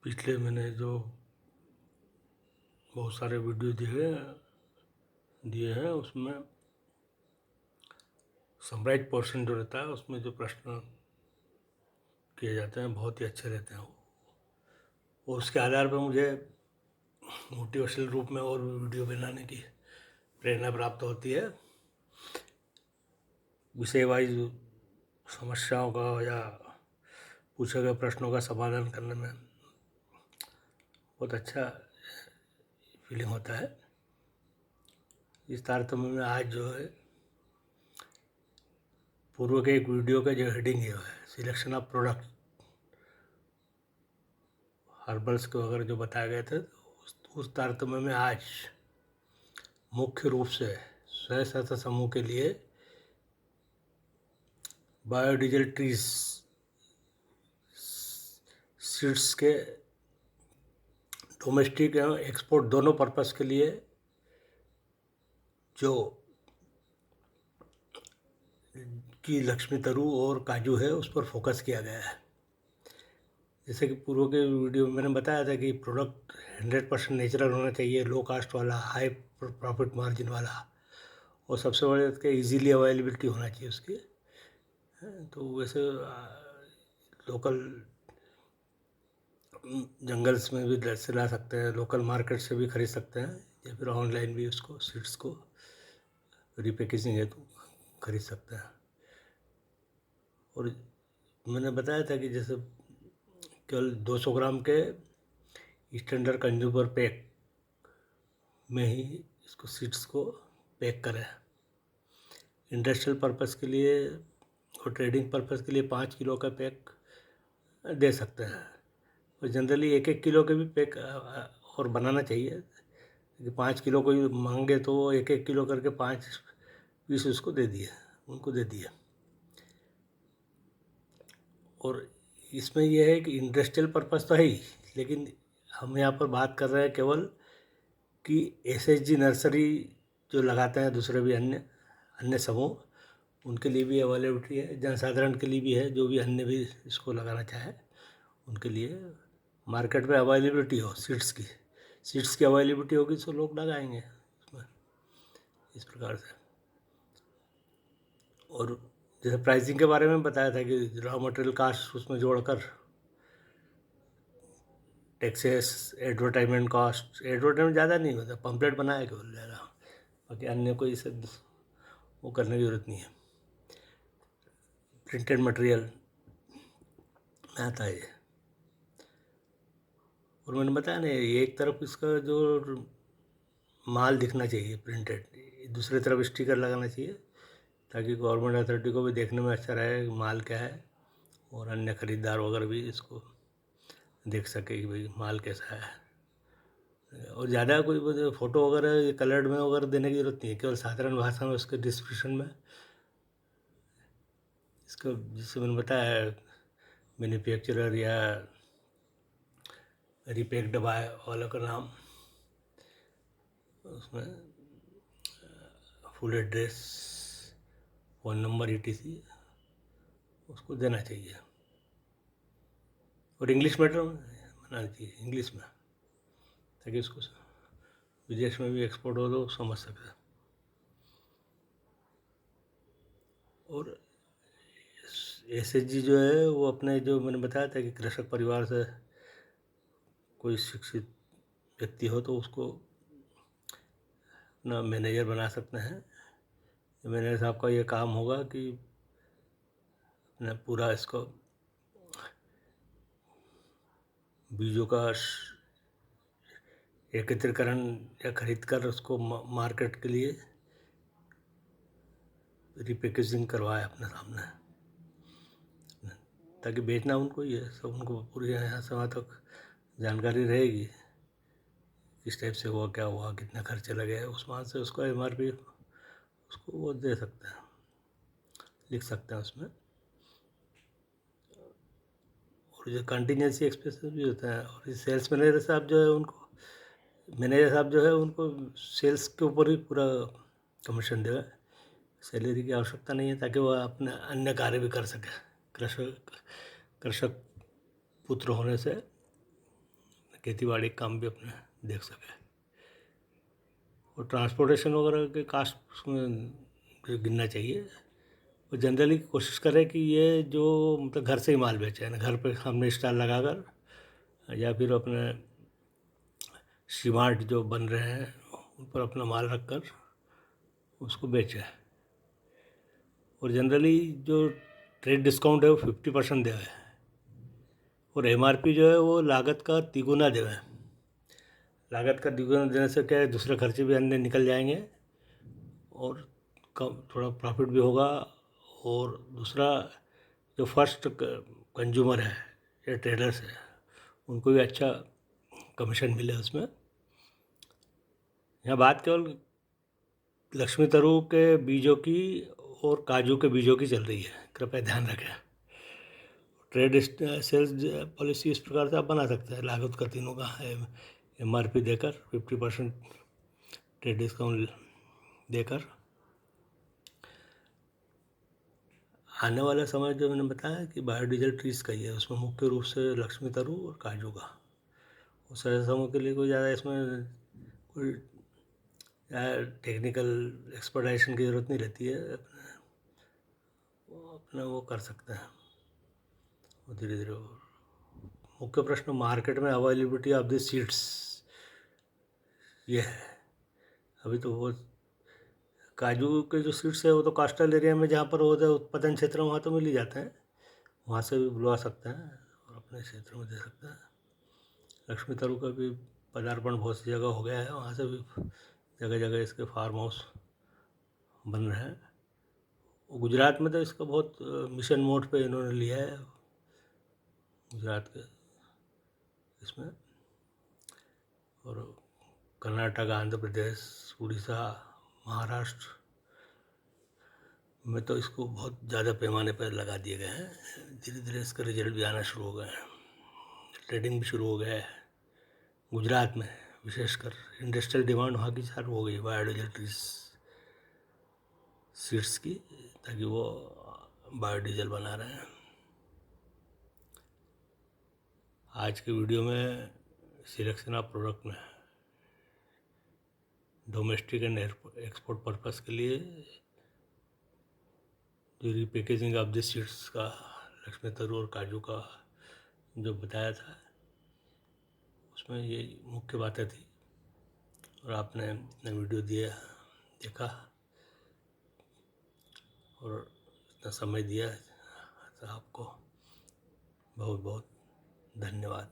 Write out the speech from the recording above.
पिछले मैंने जो बहुत सारे वीडियो दिए हैं उसमें समराइज पोर्शन जो रहता है उसमें जो प्रश्न किए जाते हैं बहुत ही अच्छे रहते हैं और उसके आधार पर मुझे मोटिवेशनल रूप में और भी वीडियो बनाने की प्रेरणा प्राप्त होती है। विषय वाइज समस्याओं का या पूछे गए प्रश्नों का समाधान करने में बहुत अच्छा फीलिंग होता है। इस तारतम्य में आज जो है पूर्व के एक वीडियो का जो हेडिंग है सिलेक्शन ऑफ प्रोडक्ट हर्बल्स को अगर जो बताए गए थे उस तारतम्य में आज मुख्य रूप से स्वयं सहायता समूह के लिए बायोडीजल ट्रीज सीड्स के डोमेस्टिक एवं एक्सपोर्ट दोनों पर्पस के लिए जो की लक्ष्मी तरु और काजू है उस पर फोकस किया गया है। जैसे कि पूर्व के वीडियो में मैंने बताया था कि प्रोडक्ट 100% नेचुरल होना चाहिए, लो कास्ट वाला, हाई प्रॉफिट मार्जिन वाला, और सबसे बड़े इसके ईजीली अवेलेबिलिटी होना चाहिए उसकी। तो वैसे लोकल जंगल्स में भी से ला सकते हैं, लोकल मार्केट से भी खरीद सकते हैं या फिर ऑनलाइन भी उसको सीड्स को रिपैकेजिंग हेतु खरीद सकते हैं। और मैंने बताया था कि जैसे केवल 200 ग्राम के स्टैंडर्ड कंज्यूमर पैक में ही इसको सीड्स को पैक करें। इंडस्ट्रियल पर्पस के लिए और ट्रेडिंग पर्पस के लिए 5 किलो का पैक दे सकते हैं और जनरली 1-1 किलो के भी पैक और बनाना चाहिए कि 5 किलो को ही मांगे तो 1-1 किलो करके 5 पीस उसको उनको दे दिए। और इसमें यह है कि इंडस्ट्रियल पर्पस तो है ही, लेकिन हम यहाँ पर बात कर रहे हैं केवल कि एसएचजी नर्सरी जो लगाते हैं दूसरे भी अन्य समूह, उनके लिए भी अवेलेबिलिटी है, जनसाधारण के लिए भी है, जो भी अन्य भी इसको लगाना चाहे उनके लिए मार्केट में अवेलेबिलिटी हो सीड्स की अवेलेबिलिटी होगी तो लोग लगाएंगे उसमें, इस प्रकार से। और जैसे प्राइसिंग के बारे में बताया था कि रॉ मटेरियल कास्ट उसमें जोड़कर टैक्सेस, एडवर्टाइजमेंट ज़्यादा नहीं होता, पम्पलेट बनाया केवल ज़्यादा, बाकी अन्य कोई इसे वो करने की ज़रूरत नहीं है। प्रिंटेड मटेरियल में आता है ये। और मैंने बताया ना ये एक तरफ इसका जो माल दिखना चाहिए प्रिंटेड, दूसरी तरफ स्टिकर लगाना चाहिए ताकि गवर्नमेंट अथॉरिटी को भी देखने में अच्छा रहे कि माल क्या है और अन्य खरीदार वगैरह भी इसको देख सके कि भाई माल कैसा है। और ज़्यादा कोई फ़ोटो वगैरह कलर्ड में वगैरह देने की ज़रूरत नहीं है, केवल साधारण भाषा में उसके डिस्क्रिप्शन में इसको, जिससे मैंने बताया मैन्युफैक्चरर या रिपैक्ड बाय वालों का नाम, उसमें full address, phone number, ETC उसको देना चाहिए। और इंग्लिश मीडियम बनाना चाहिए, इंग्लिश में, ताकि उसको विदेश में भी एक्सपोर्ट हो तो समझ सके। और SHG जो है वो अपने, जो मैंने बताया था कि कृषक परिवार से कोई शिक्षित व्यक्ति हो तो उसको अपना मैनेजर बना सकते हैं। मैनेजर साहब का ये काम होगा कि अपना पूरा इसको बीजों का एकत्रीकरण या खरीद कर उसको मार्केट के लिए रिपैकेजिंग करवाए अपने सामने, ताकि बेचना उनको ही है, सब उनको पूरी यहाँ से वहाँ तक जानकारी रहेगी, किस टाइप से हुआ, क्या हुआ, कितना खर्चे लगे, उस मान से उसको MRP उसको वो दे सकते हैं, लिख सकते हैं उसमें। और जो कंटिजेंसी एक्सपेंसेस भी होता है, और सेल्स मैनेजर साहब जो है उनको सेल्स के ऊपर ही पूरा कमीशन देगा, सैलरी की आवश्यकता नहीं है, ताकि वह अपने अन्य कार्य भी कर सके। कृषक पुत्र होने से खेती बाड़ी का काम भी अपने देख सके। और ट्रांसपोर्टेशन वगैरह के कास्ट उसमें गिनना चाहिए। और जनरली कोशिश करें कि ये जो मतलब घर से ही माल बेचें, ना घर पे हमने स्टॉल लगाकर या फिर अपने सीमार्ट जो बन रहे हैं उन पर अपना माल रखकर उसको बेचें। और जनरली जो ट्रेड डिस्काउंट है वो 50% देवे, और MRP जो है वो लागत का तिगुना देवे। लागत का तिगुना देने से क्या है, दूसरे खर्चे भी अन्य निकल जाएंगे और कम थोड़ा प्रॉफिट भी होगा। और दूसरा, जो फर्स्ट कंज्यूमर है या ट्रेडर्स है उनको भी अच्छा कमीशन मिले उसमें। यहाँ बात केवल लक्ष्मी तरू के बीजों की और काजू के बीजों की चल रही है, कृपया ध्यान रखें। ट्रेड सेल्स पॉलिसी इस प्रकार से आप बना सकते हैं, लागत का तीनों का MRP देकर 50% ट्रेड डिस्काउंट देकर। आने वाला समय जो मैंने बताया कि बायोडीजल ट्रीज़ का ही है, उसमें मुख्य रूप से लक्ष्मी तरू और काजू का। उस ऐसे समय के लिए कोई ज़्यादा इसमें कोई टेक्निकल एक्सपर्टाइजेशन की ज़रूरत नहीं रहती है, अपना वो कर सकते हैं वो धीरे धीरे। मुख्य प्रश्न मार्केट में अवेलेबिलिटी ऑफ द सीड्स ये है। अभी तो वो काजू के जो सीड्स है वो तो कोस्टल एरिया में जहाँ पर होता है उत्पादन क्षेत्र में वहाँ तो मिल ही जाते हैं, वहाँ से भी बुलवा सकते हैं और अपने क्षेत्र में दे सकते हैं। लक्ष्मी तरू का भी पदार्पण बहुत सी जगह हो गया है, वहाँ से भी जगह जगह इसके फार्म हाउस बन रहे हैं। गुजरात में तो इसका बहुत मिशन मोड पे इन्होंने लिया है, गुजरात के इसमें। और कर्नाटक, आंध्र प्रदेश, उड़ीसा, महाराष्ट्र में तो इसको बहुत ज़्यादा पैमाने पर लगा दिए गए हैं। धीरे धीरे इसका रिजल्ट भी आना शुरू हो गए हैं, ट्रेडिंग भी शुरू हो गया है। गुजरात में विशेषकर इंडस्ट्रियल डिमांड वहाँ की चालू हो गई बायोडीजल ट्रीज सीड्स की, ताकि वो बायोडीजल बना रहे हैं। आज के वीडियो में सिलेक्शन ऑफ प्रोडक्ट में डोमेस्टिक एंड एक्सपोर्ट पर्पस के लिए जो रीपैकेजिंग ऑफ द सीड्स का लक्ष्मी तरू और काजू का जो बताया था उसमें ये मुख्य बातें थी। और आपने वीडियो देखा और इतना समय दिया, तो आपको बहुत बहुत धन्यवाद।